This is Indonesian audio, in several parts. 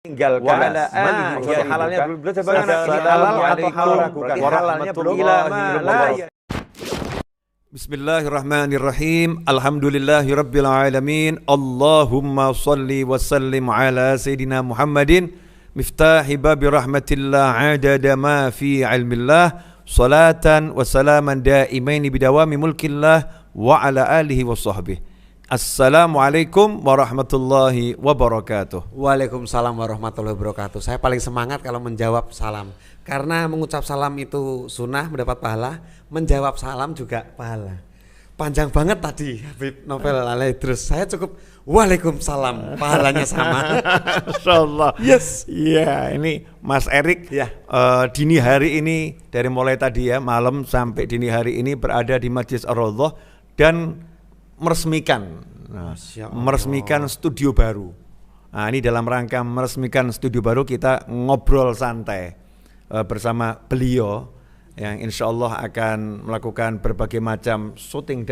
tinggalkan ya halalnya belum halal atau haram halalnya belum Bismillahirrahmanirrahim. Alhamdulillahirabbil alamin. Allahumma shalli wa sallim ala sayidina Muhammadin miftahi babi rahmatillah adada ma fi ilmillah salatan wa salaman daimaini bidawami mulkillah wa ala alihi wa sahbihi. Assalamualaikum warahmatullahi wabarakatuh. Waalaikumsalam warahmatullahi wabarakatuh. Saya paling semangat kalau menjawab salam, karena mengucap salam itu sunnah, mendapat pahala. Menjawab salam juga pahala. Panjang banget tadi Habib Novel Alaidrus. Saya cukup waalaikumsalam, pahalanya sama. Insyaallah. Yes. Iya, ini Mas Erik ya. Dini hari ini dari mulai tadi ya malam sampai dini hari ini berada di Masjid Ar-Raudhah dan meresmikan studio baru. Nah, ini dalam rangka meresmikan studio baru kita ngobrol santai bersama beliau yang insya Allah akan melakukan berbagai macam syuting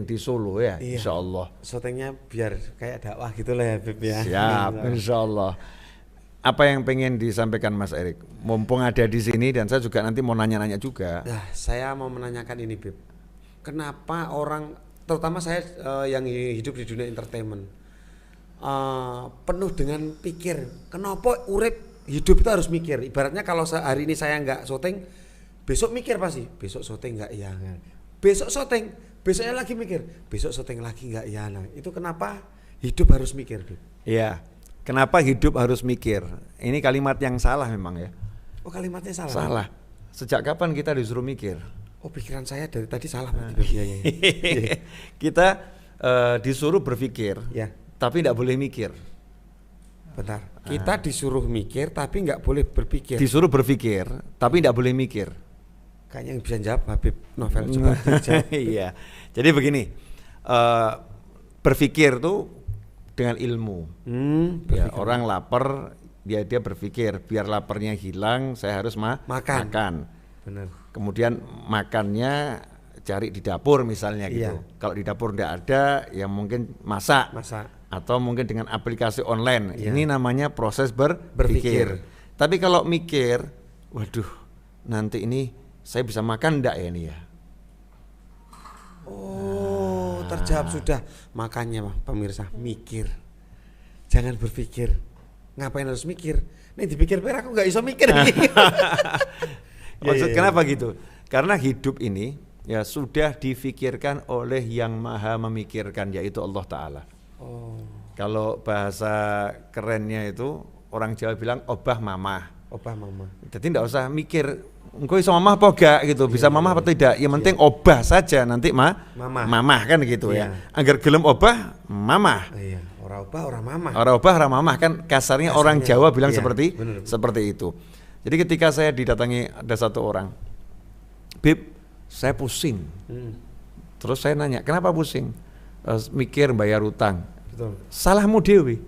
di Solo ya, iya. Insya Allah. Syutingnya biar kayak dakwah gitu lah ya Bib ya. Siap, insya Allah. Apa yang pengen disampaikan Mas Erik? Mumpung ada di sini dan saya juga nanti mau nanya-nanya juga. Nah, saya mau menanyakan ini Bib. Kenapa orang, terutama saya yang hidup di dunia entertainment, penuh dengan pikir, kenapa urip hidup itu harus mikir. Ibaratnya kalau hari ini saya nggak syuting, besok mikir pasti, besok syuting nggak ya, besok syuting, besoknya lagi mikir, besok syuting lagi nggak ya. Nah, itu kenapa hidup harus mikir, Bib? Iya, kenapa hidup harus mikir? Ini kalimat yang salah memang ya. Oh, kalimatnya salah? Salah. Sejak kapan kita disuruh mikir? Oh, pikiran saya dari tadi salah. Ya. Kita disuruh berpikir, ya. Tapi tidak boleh mikir. Bentar, kita disuruh mikir tapi nggak boleh berpikir. Disuruh berpikir tapi tidak boleh mikir. Kayaknya yang bisa jawab Habib Novel, coba dijawab. Iya, jadi begini, berpikir tuh dengan ilmu. Ya, orang lapar, dia berpikir biar laparnya hilang, saya harus makan. Benar. Kemudian makannya cari di dapur misalnya gitu. Iya. Kalau di dapur tidak ada, ya mungkin masak. Atau mungkin dengan aplikasi online. Iya. Ini namanya proses berpikir. Tapi kalau mikir, waduh, nanti ini saya bisa makan enggak ya ini ya? Oh, terjawab sudah. Makanya pemirsa, mikir. Jangan berpikir. Ngapain harus mikir? Nih dipikir aku nggak bisa mikir. Maksud kenapa gitu? Karena hidup ini ya sudah difikirkan oleh yang maha memikirkan, yaitu Allah Ta'ala. Oh. Kalau bahasa kerennya itu orang Jawa bilang obah mamah. Jadi tidak usah mikir engko iso mamah apa gak gitu, bisa mamah apa tidak. Yang penting obah saja, nanti mamah kan gitu ya. Agar gelem obah mamah. Iya, ora obah ora mamah. Ora obah ora mamah kan kasarnya orang Jawa bilang seperti itu. Jadi ketika saya didatangi ada satu orang, Bib, saya pusing. Terus saya nanya, kenapa pusing? Mikir bayar utang. Betul. Salahmu dewi.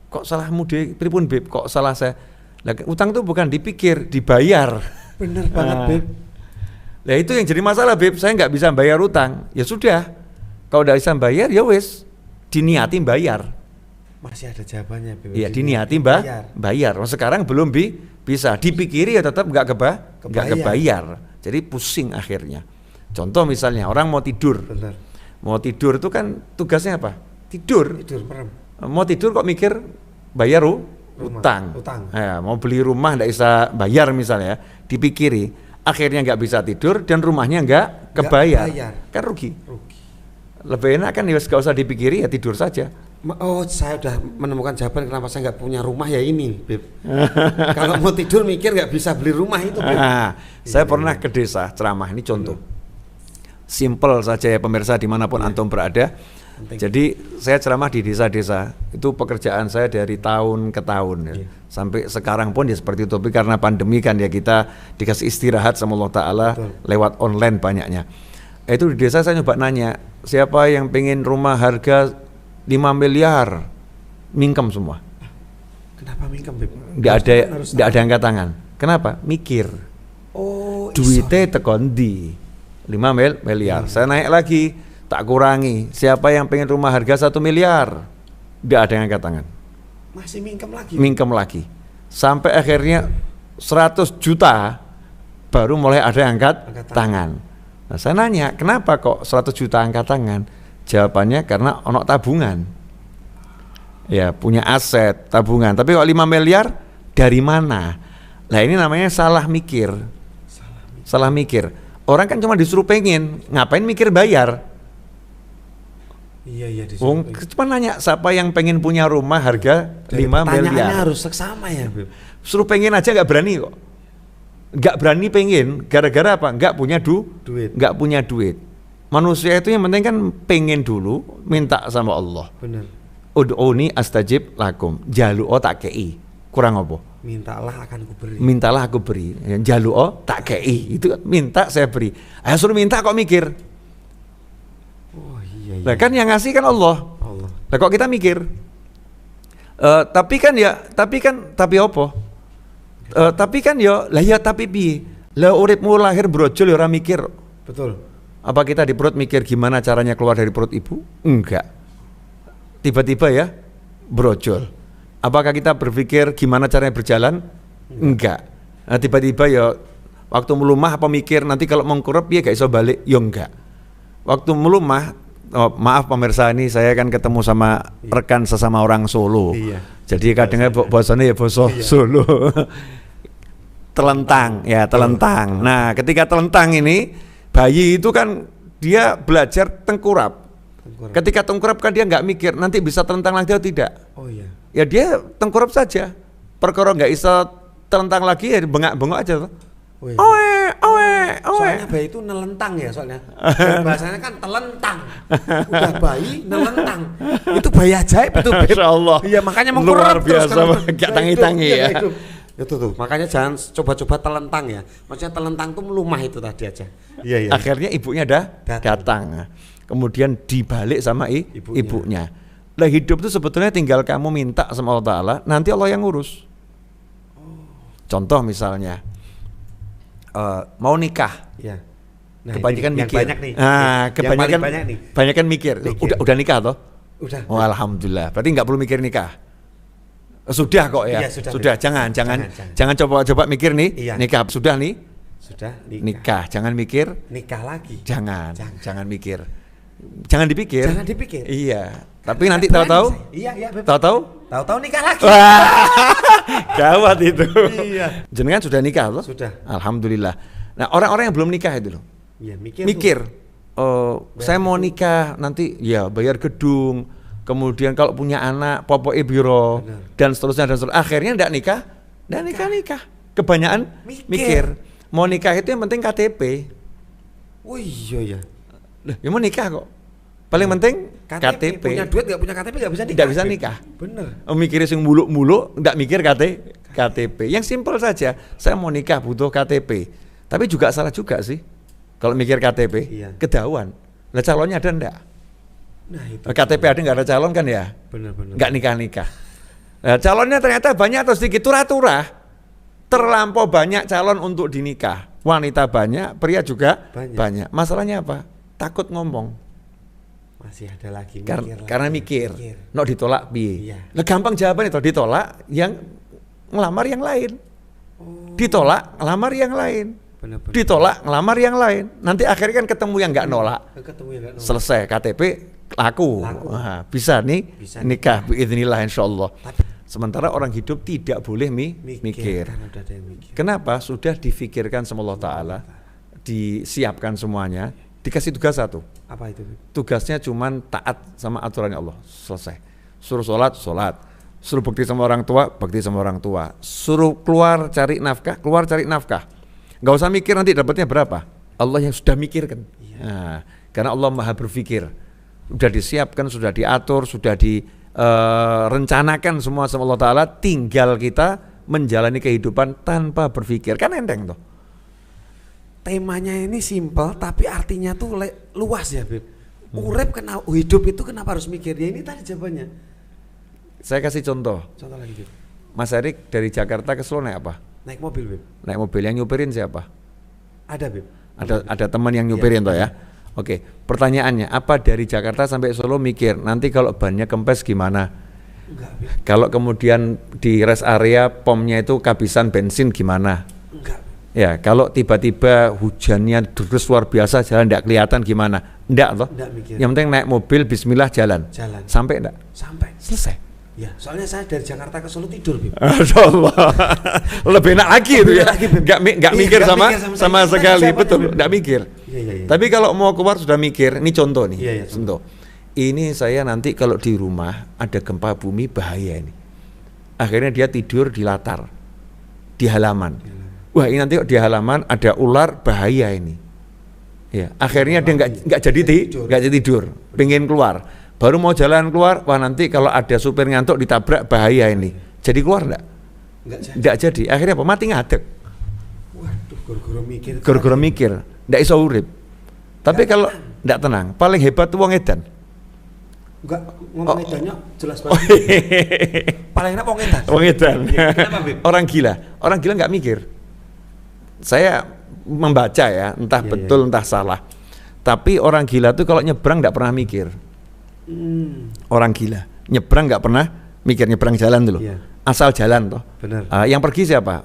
Kok salahmu dewi? Pripun Bib? Kok salah saya? Utang itu bukan dipikir, dibayar. Bener banget Bib. Nah itu yang jadi masalah Bib. Saya nggak bisa bayar utang. Ya sudah. Kalau nggak bisa bayar, ya wes diniati bayar. Masih ada jawabannya Bib. Iya diniati bayar. Sekarang belum bisa. Dipikiri ya tetap nggak kebayar. Jadi pusing akhirnya. Contoh misalnya orang mau tidur. Benar. Mau tidur itu kan tugasnya apa? Tidur merem. Mau tidur kok mikir bayar utang. Ya, mau beli rumah nggak bisa bayar misalnya, dipikiri. Akhirnya nggak bisa tidur dan rumahnya nggak kebayar. Kan rugi. Lebih enak kan ya nggak usah dipikiri, ya tidur saja. Oh, saya udah menemukan jawaban kenapa saya nggak punya rumah ya ini, Bib. Kalau mau tidur mikir nggak bisa beli rumah itu, Bib. Saya pernah ke desa ceramah, ini contoh. Simple saja ya pemirsa dimanapun antum berada. Jadi saya ceramah di desa-desa, itu pekerjaan saya dari tahun ke tahun ya. Sampai sekarang pun ya seperti itu, tapi karena pandemi kan ya kita dikasih istirahat sama Allah Ta'ala. Lewat online banyaknya. Itu di desa saya nyoba nanya, siapa yang pengen rumah harga 5 miliar? Mingkem semua. Kenapa mingkem, Bib? Nggak ada angkat tangan. Kenapa? Mikir. Oh, duitnya tekon di 5 miliar. Saya naik lagi, tak kurangi. Siapa yang pengen rumah harga 1 miliar? Nggak ada yang angkat tangan. Masih mingkem lagi. Sampai akhirnya 100 juta baru mulai ada yang angkat tangan. Nah, saya nanya, kenapa kok 100 juta angkat tangan? Jawabannya karena ono tabungan. Ya, punya aset, tabungan. Tapi kok 5 miliar dari mana? Nah, ini namanya salah mikir. Salah mikir. Orang kan cuma disuruh pengen, ngapain mikir bayar? Iya Cuma nanya siapa yang pengen punya rumah harga 5 miliar. Pertanyaannya harus seksama ya, Beb. Suruh pengen aja nggak berani kok. Nggak berani pengen, gara-gara apa? Nggak punya duit. Nggak punya duit. Manusia itu yang penting kan pengen dulu, minta sama Allah. Bener. Ud'uni astajib lakum. Jalu'o tak kei. Kurang apa? Mintalah akan kuberi. Mintalah aku beri. Jalu'o tak kei. Itu minta saya beri. Ayo suruh minta kok mikir. Oh iya. Nah kan yang ngasih kan Allah. Nah kok kita mikir? Tapi apa? Tapi kan lah ya tapi piye? Lah uripmu lahir brojol ya ora mikir. Betul. Apa kita di perut mikir gimana caranya keluar dari perut ibu? Enggak. Tiba-tiba ya brojol. Apakah kita berpikir gimana caranya berjalan? Enggak. Nah, tiba-tiba ya waktu melumah apa mikir nanti kalau mengkurep ya gak iso balik? Ya enggak. Waktu melumah, maaf pemirsa, ini saya kan ketemu sama rekan sesama orang Solo. Iya. Jadi kadangnya bahasanya ya bahasa Solo. Telentang. Nah, ketika telentang ini bayi itu kan dia belajar tengkurap. Ketika tengkurap kan dia nggak mikir nanti bisa telentang lagi atau tidak. Oh iya. Ya dia tengkurap saja. Perkara nggak bisa telentang lagi ya bengak-bengok aja tuh. Owe. Soalnya bayi itu nelentang ya soalnya. Bahasanya kan telentang. Udah bayi nelentang. Itu bayi ajaib itu. Masya Allah. Iya makanya luar biasa gak tangi-tangi ya. Itu tuh. Makanya jangan coba-coba telentang ya. Maksudnya telentang tuh melumah itu tadi aja. Iya. Akhirnya ibunya datang. Kemudian dibalik sama ibunya. Lah hidup itu sebetulnya tinggal kamu minta sama Allah Ta'ala, nanti Allah yang ngurus. Contoh misalnya mau nikah. Ya. Nah, kebanyakan mikir. Banyak nih. Kebanyakan mikir. Udah nikah toh? Udah. Oh, alhamdulillah. Berarti nggak perlu mikir nikah. Sudah kok ya. Iya, sudah. Jangan coba mikir nih. Iya. Nikah sudah nih. Sudah nikah. Jangan mikir nikah lagi. Jangan mikir. Jangan dipikir. Iya. Tapi nanti tahu-tahu. Iya. Tahu-tahu nikah lagi. Gawat itu. Iya. Jenengan sudah nikah loh? Sudah. Alhamdulillah. Nah, orang-orang yang belum nikah itu loh. Iya, mikir. Saya mau nikah nanti ya bayar gedung. Kemudian kalau punya anak popoke biro dan seterusnya. Akhirnya enggak nikah. Kebanyakan mikir. Mau nikah itu yang penting KTP. Oh iya. Ya mau nikah kok. Paling penting KTP. Punya duit nggak punya KTP nggak bisa nikah. Nggak bisa nikah. Bener. Mikirnya sing muluk-muluk, nggak mikir KTP. Yang simpel saja. Saya mau nikah butuh KTP. Tapi juga salah juga sih. Kalau mikir KTP, ketahuan. Lah calonnya ada enggak? Nah itu. KTP ada nggak ada calon kan ya? Bener. Nggak nikah. Nah, calonnya ternyata banyak atau sedikit turah-turah. Terlampau banyak calon untuk dinikah. Wanita banyak, pria juga banyak. Masalahnya apa? Takut ngomong. Masih ada lagi karena mikir. No ditolak piye. Lah gampang jawaban itu ditolak yang ngelamar yang lain. Ditolak ngelamar yang lain. Bener. Ditolak ngelamar yang lain. Nanti akhirnya kan ketemu yang nggak nolak. Selesai KTP laku. Nah, bisa nih nikah biidznillah insyaallah. Sementara orang hidup tidak boleh mikir. Kenapa? Sudah difikirkan sama Allah Ta'ala, disiapkan semuanya, dikasih tugas satu. Apa itu? Tugasnya cuman taat sama aturannya Allah. Selesai. Suruh sholat. Suruh bakti sama orang tua, bakti sama orang tua. Suruh keluar cari nafkah. Gak usah mikir nanti dapatnya berapa. Allah yang sudah mikirkan. Nah, karena Allah maha berpikir. Sudah disiapkan, sudah diatur, sudah direncanakan semua sama Allah Ta'ala. Tinggal kita menjalani kehidupan tanpa berpikir. Kan enteng toh. Temanya ini simpel tapi artinya tuh luas ya, Beb. Urip hidup itu kenapa harus mikir? Ya ini tadi jawabannya. Saya kasih contoh. Contoh lagi, Beb. Mas Erik dari Jakarta ke Solo naik apa? Naik mobil, Beb. Naik mobil. Yang nyupirin siapa? Ada, Beb. Ada teman yang nyupirin toh ya. Oke, pertanyaannya apa dari Jakarta sampai Solo mikir nanti kalau bannya kempes gimana? Enggak. Kalau kemudian di rest area pomnya itu kehabisan bensin gimana? Enggak. Ya, kalau tiba-tiba hujannya terus luar biasa jalan tidak kelihatan gimana? Enggak loh. Enggak mikir. Yang penting naik mobil bismillah jalan. Jalan. Sampai enggak? Sampai. Selesai. Ya, soalnya saya dari Jakarta ke Solo tidur, Bib. Masya Allah. Lebih enak lagi itu ya. Nggak mikir sama sekali, betul. Nggak mikir. Iya. Tapi kalau mau keluar sudah mikir. Ini contoh nih. Iya. Contoh. Ini saya nanti kalau di rumah ada gempa bumi bahaya ini. Akhirnya dia tidur di latar, di halaman. Wah, ini nanti di halaman ada ular bahaya ini. Ya, akhirnya dia nggak jadi tidur, pengen keluar. Baru mau jalan keluar, wah nanti kalau ada supir ngantuk ditabrak bahaya ini. Jadi keluar enggak? Enggak jadi. Akhirnya apa? Mati ngadeg. Waduh, gara-gara mikir. Enggak iso urip. Tapi kalau enggak tenang, paling hebat tuh wong edan. Enggak, ngomong edannya jelas banget. Paling enak wong edan. Wong edan. Kenapa, Bib? Orang gila enggak mikir. Saya membaca ya, entah betul entah salah. Tapi orang gila tuh kalau nyebrang enggak pernah mikir. Orang gila nyebrang nggak pernah mikir, nyebrang jalan dulu, asal jalan toh. Benar. Yang pergi siapa?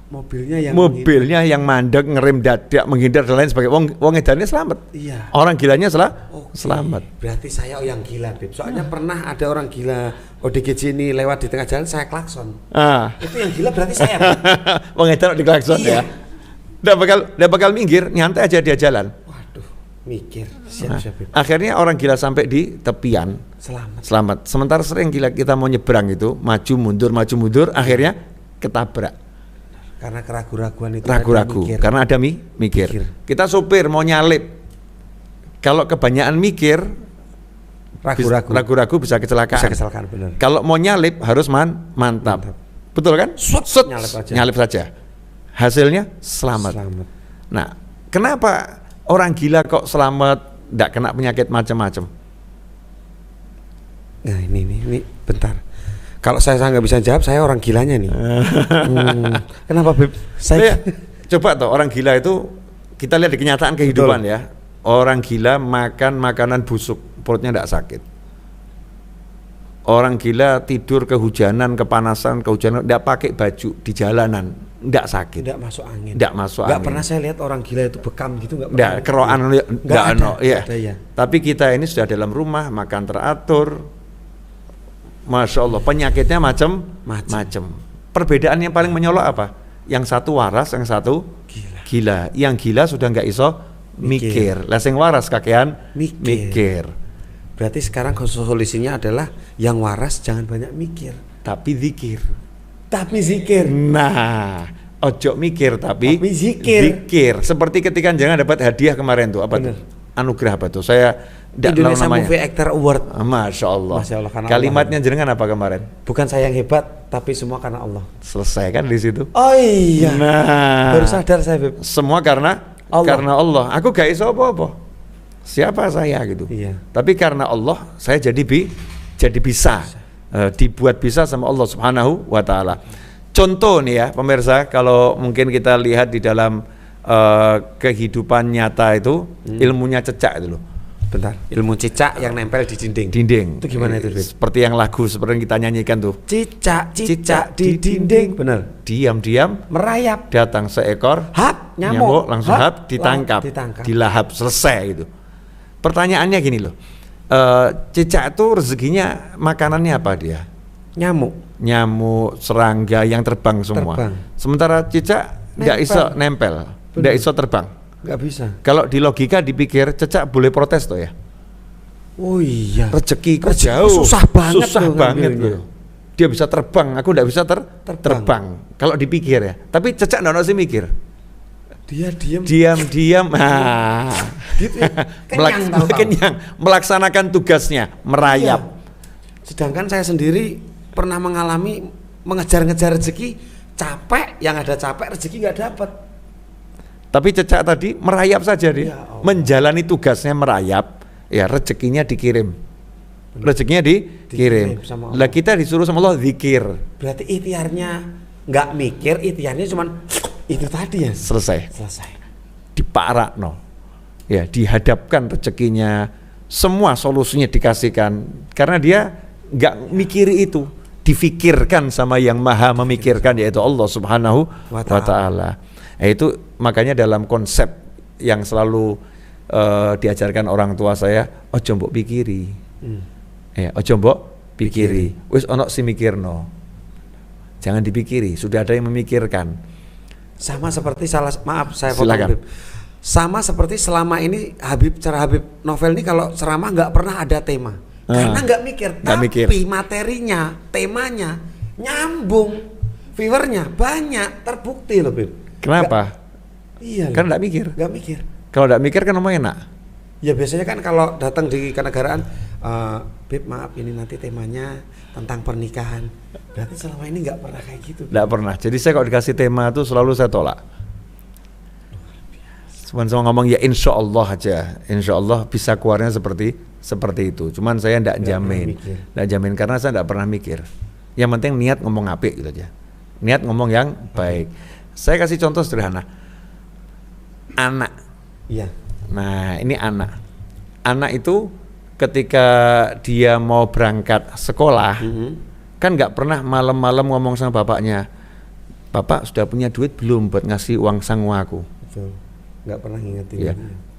Mobilnya yang mandek, ngerem dadak, menghindar dan lain sebagainya. Wong edannya selamat. Iya. Orang gilanya selamat. Berarti saya yang gila, Bib. Soalnya pernah ada orang gila ODGJ ini lewat di tengah jalan, saya klakson. Itu yang gila berarti saya. Wong edan di klakson ya. Nggak bakal minggir, nyantai aja dia jalan. Mikir, siap. Akhirnya orang gila sampai di tepian selamat. Sementara sering gila kita mau nyebrang itu maju mundur, akhirnya ketabrak. Karena keraguan itu. Karena ada mikir. Kita sopir mau nyalip, kalau kebanyakan mikir ragu-ragu bisa kecelakaan. Benar. Kalau mau nyalip harus mantap. Betul kan? Nyalip saja. Hasilnya selamat. Nah, kenapa orang gila kok selamat, tidak kena penyakit macam-macam? Nah ini bentar. Kalau saya nggak bisa jawab, saya orang gilanya nih. Kenapa, Beb? Coba toh orang gila itu kita lihat di kenyataan kehidupan. Betul. Ya. Orang gila makan makanan busuk, perutnya tidak sakit. Orang gila tidur kehujanan, kepanasan, tidak pakai baju di jalanan, tidak sakit. Tidak masuk angin. Nggak pernah saya lihat orang gila itu bekam gitu, nggak pernah. Keroan, nggak ada. Ya. Tapi kita ini sudah dalam rumah, makan teratur. Masya Allah, penyakitnya macam-macam. Perbedaan yang paling menyolok apa? Yang satu waras, yang satu gila. Yang gila sudah nggak iso mikir. Yang waras kakean mikir. Berarti sekarang solusinya adalah yang waras jangan banyak mikir, tapi zikir. Nah, ojo mikir tapi zikir. Seperti ketika jangan dapat hadiah kemarin tuh apa tuh? Anugerah apa tuh? Saya Indonesia Movie Actor Award. Masya Allah. Kalimatnya jenengan apa kemarin? Bukan saya yang hebat, tapi semua karena Allah. Selesai kan di situ? Oh iya. Nah, baru sadar saya, Beb. Semua karena Allah. Aku gak iso apa-apa. Siapa saya gitu. Iya. Tapi karena Allah saya jadi bisa dibuat bisa sama Allah Subhanahu wa taala. Contoh nih ya pemirsa, kalau mungkin kita lihat di dalam kehidupan nyata itu ilmunya cecak itu loh. Bentar, ilmu cicak yang nempel di dinding. Itu gimana itu, Beb? Seperti yang lagu seperti yang kita nyanyikan tuh. Cicak di dinding. Benar. Diam-diam merayap. Datang seekor nyamuk langsung ditangkap. Dilahap, selesai gitu. Pertanyaannya gini loh. Cicak itu rezekinya makanannya apa dia? Nyamuk, serangga yang terbang semua. Sementara cicak nggak iso nempel, nggak iso terbang. Nggak bisa. Kalau di logika dipikir cecak boleh protes tuh ya. Oh iya. Rezekiku jauh. Susah banget loh. Dia bisa terbang, aku nggak bisa terbang. Kalau dipikir ya. Tapi cecak nggak sih mikir. Dia diam. Gitu ya. Kenyang. Melaksanakan tugasnya, merayap. Iya. Sedangkan saya sendiri pernah mengalami mengejar-ngejar rezeki, capek, yang ada capek rezeki nggak dapat. Tapi cecak tadi merayap saja dia, menjalani tugasnya merayap, ya rezekinya dikirim. Rezekinya dikirim. Lah kita disuruh sama Allah zikir. Berarti ikhtiarnya nggak mikir, ikhtiarnya cuman itu tadi ya. Selesai. Diparakno. Ya, dihadapkan rezekinya, semua solusinya dikasihkan karena dia nggak mikiri itu, difikirkan sama yang maha memikirkan, yaitu Allah Subhanahu wa Ta'ala. Itu makanya dalam konsep yang selalu diajarkan orang tua saya, ojo mbok pikiri, ojo mbok pikiri, wis ono si mikirno, jangan dipikiri, sudah ada yang memikirkan. Sama seperti maaf saya potong, Silakan. Habib. Sama seperti selama ini cara Habib novel ini kalau ceramah nggak pernah ada tema, karena nggak mikir, tapi materinya, temanya nyambung, viewernya banyak, terbukti loh, Bib. Kenapa? Iya. Kan nggak mikir. Nggak mikir. Kalau nggak mikir kan ngomong enak. Ya biasanya kan kalau datang di kenegaraan, Bib maaf ini nanti temanya tentang pernikahan. Berarti selama ini nggak pernah kayak gitu. Nggak pernah. Jadi saya kalau dikasih tema itu selalu saya tolak. Cuman sama ngomong ya insya Allah aja, insya Allah bisa keluarnya seperti itu. Cuman saya nggak jamin karena saya nggak pernah mikir. Yang penting niat ngomong apik gitu aja. Niat ngomong yang baik. Saya kasih contoh sederhana. Anak. Iya. Nah ini anak. Anak itu ketika dia mau berangkat sekolah, kan nggak pernah malam-malam ngomong sama bapaknya, Bapak sudah punya duit belum buat ngasih uang sangu aku? Betul. Nggak pernah ngingetin. Ya.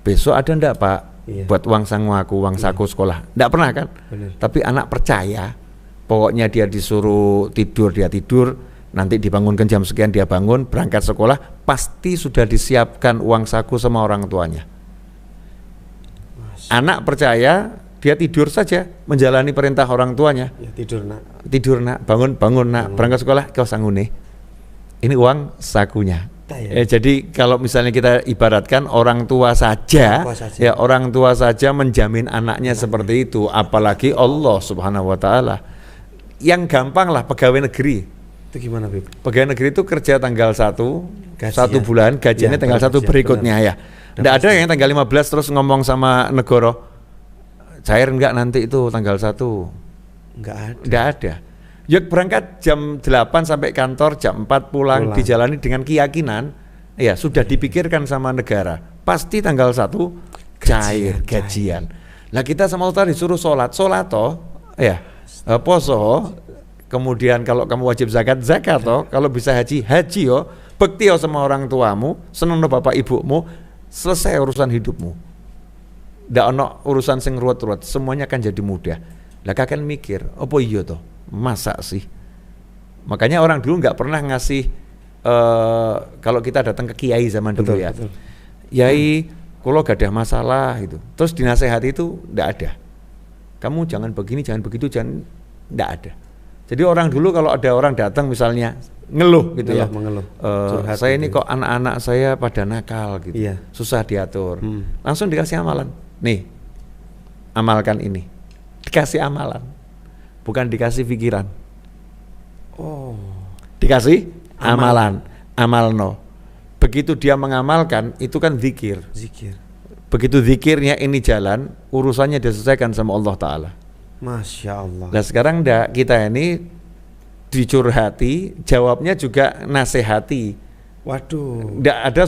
Besok ada ndak Pak buat uang sangu aku, uang saku sekolah? Nggak pernah kan? Bener. Tapi anak percaya, pokoknya dia disuruh tidur, dia tidur, nanti dibangunkan jam sekian dia bangun, berangkat sekolah, pasti sudah disiapkan uang saku sama orang tuanya. Anak percaya, dia tidur saja menjalani perintah orang tuanya. Ya, tidur nak, bangun nak, berangkat sekolah kau sangune. Ini uang sakunya. Jadi kalau misalnya kita ibaratkan orang tua saja, ya orang tua saja menjamin anaknya seperti itu, apalagi Allah Subhanahu wa Ta'ala. Yang gampang lah pegawai negeri. Itu gimana, Bib? Pegawai negeri itu kerja tanggal 1 bulan, gajiannya ya, tanggal 1 berikutnya ya. Enggak ada yang tanggal 15 terus ngomong sama negara, cair enggak nanti itu tanggal 1. Enggak ada. Ya berangkat jam 8 sampai kantor, jam 4 pulang. Dijalani dengan keyakinan, ya sudah dipikirkan sama negara. Pasti tanggal 1 cair gajian. Lah kita sama Allah disuruh sholat toh, ya poso, kemudian kalau kamu wajib zakat toh, kalau bisa haji yo, bekti yo sama orang tuamu, seneng bapak ibumu, selesai urusan hidupmu. Ndak ono urusan sing ruwet-ruwet, semuanya akan jadi mudah. Lah kakek mikir, apa iya toh? Masa sih? Makanya orang dulu nggak pernah ngasih kalau kita datang ke kiai zaman dulu ya. Yai, kalau gak ada masalah itu. Terus dinasehati itu nggak ada. Kamu jangan begini, jangan begitu, jangan, nggak ada. Jadi orang dulu kalau ada orang datang misalnya ngeluh gitu ya, saya ini kok anak-anak saya pada nakal gitu, susah diatur, langsung dikasih amalan, nih amalkan ini, dikasih amalan, bukan dikasih pikiran, dikasih amalan, amalno, begitu dia mengamalkan itu kan zikir, begitu zikirnya ini jalan, urusannya diselesaikan sama Allah Ta'ala. Masya Allah. Nah sekarang kita ini dicurhati, jawabnya juga nasihati. Waduh. Nggak ada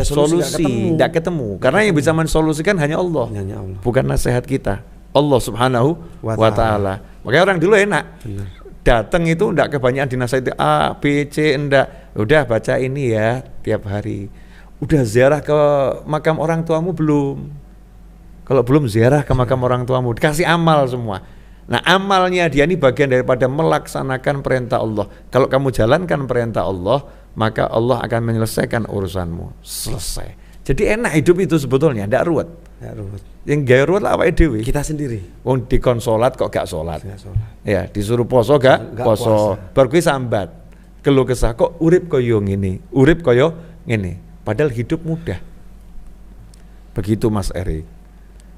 solusi, nggak ketemu. Karena yang bisa mensolusikan hanya Allah. Bukan nasihat kita. Allah Subhanahu wa Ta'ala. Makanya orang dulu enak. Datang itu nggak kebanyakan dinasihati A, B, C, enggak. Udah baca ini ya tiap hari. Udah ziarah ke makam orang tuamu belum? Kalau belum ziarah ke makam orang tuamu, dikasih amal semua. Nah amalnya dia ini bagian daripada melaksanakan perintah Allah. Kalau kamu jalankan perintah Allah, maka Allah akan menyelesaikan urusanmu. Selesai. Jadi enak hidup itu sebetulnya, tidak ruwet. Yang gaya ruwet lah apa dewe? Kita sendiri. Wong dikon sholat kok gak sholat. Ya disuruh poso gak poso. Baru kuwi sambat. Keluh kesah kok urip koyo ngene, urip koyo ngene. Padahal hidup mudah. Begitu Mas Erik.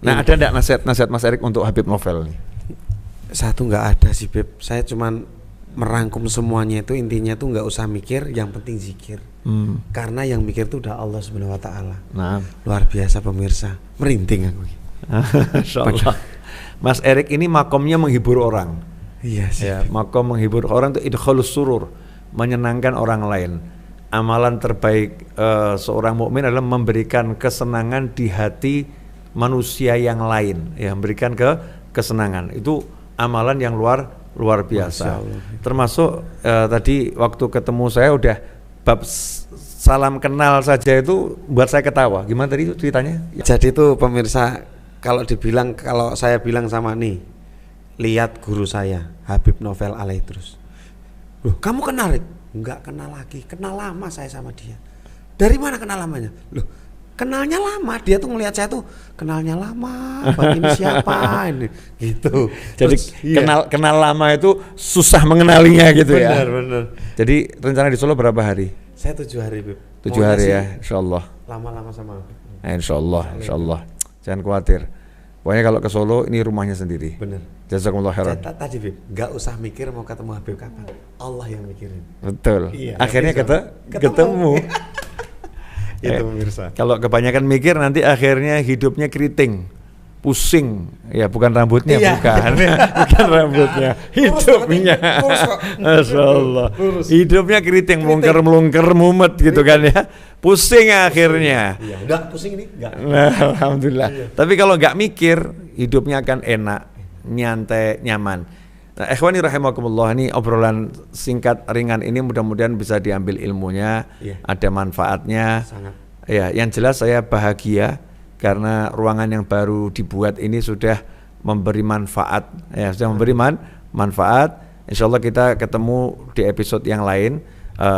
Nah ada enggak nasihat Mas Erik untuk Habib Novel nih? Satu nggak ada sih Beb. Saya cuman merangkum semuanya itu, intinya tuh nggak usah mikir, yang penting zikir. Karena yang mikir itu udah Allah Subhanahu wa Ta'ala. Nah. Luar biasa pemirsa, merinding aku. Insyaallah. Mas Erik ini makomnya menghibur orang. Iya sih. Ya, makom menghibur orang itu idkhalus surur, menyenangkan orang lain. Amalan terbaik seorang mukmin adalah memberikan kesenangan di hati manusia yang lain, ya, memberikan kesenangan. Itu amalan yang luar biasa. Masya Allah. Termasuk tadi waktu ketemu saya udah bab salam kenal saja itu buat saya ketawa. Gimana tadi itu ceritanya? Jadi itu pemirsa, kalau saya bilang sama nih, lihat guru saya Habib Novel Alaidrus. Loh, kamu kenal Rik? Enggak kenal lagi, kenal lama saya sama dia. Dari mana kenal lamanya? Loh, kenalnya lama, dia tuh ngelihat saya tuh kenalnya lama, ini siapa ini, gitu. Jadi Terus, kenal lama itu susah mengenalinya gitu ya. Benar. Jadi rencana di Solo berapa hari? Saya 7 hari, Bib. 7 hari ya, insyaallah. Lama-lama sama. Nah, insyaallah. Jangan khawatir. Pokoknya kalau ke Solo ini rumahnya sendiri. Bener. Jazakumullah khairan. Tadi Bib, nggak usah mikir mau ketemu Habib kapan. Allah yang mikirin. Betul. Iya, Akhirnya ketemu. ketemu. Itu pemirsa. Kalau kebanyakan mikir nanti akhirnya hidupnya keriting, pusing. Ya bukan rambutnya, Iya. bukan rambutnya, hidupnya. Masya Allah. Hidupnya keriting, melungker mumet gitu kan ya. Pusing akhirnya. Iya, enggak pusing ini, enggak. Nah, alhamdulillah. Tapi kalau nggak mikir, hidupnya akan enak, nyantai, nyaman. Nah, ikhwani rahimakumullah, ini obrolan singkat ringan ini mudah-mudahan bisa diambil ilmunya, ada manfaatnya. Sangat. Ya, yang jelas saya bahagia karena ruangan yang baru dibuat ini sudah memberi manfaat. Ya, sudah memberi manfaat. Insyaallah kita ketemu di episode yang lain.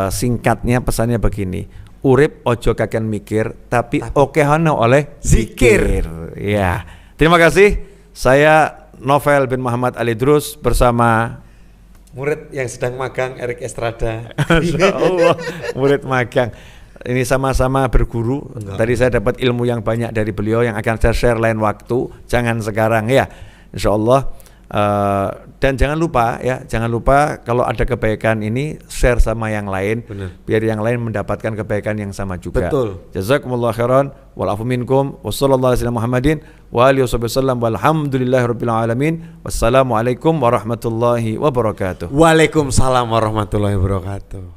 Singkatnya pesannya begini. Urip ojo kakean mikir, tapi okehana oleh zikir. Ya. Terima kasih. Saya Novel bin Muhammad Alaidrus bersama Murid yang sedang magang Erik Estrada. Masya Allah, murid magang. Ini sama-sama berguru. Tadi saya dapat ilmu yang banyak dari beliau yang akan saya share lain waktu. Jangan sekarang ya, Insya Allah. Dan jangan lupa kalau ada kebaikan ini share sama yang lain. Benar. Biar yang lain mendapatkan kebaikan yang sama juga. Betul. Jazakumullah khairan wal afu minkum wa sallallahu alaihi Muhammadin wa alihi wasallam walhamdulillahirabbil alamin. Wassalamualaikum warahmatullahi wabarakatuh. Waalaikumsalam warahmatullahi wabarakatuh.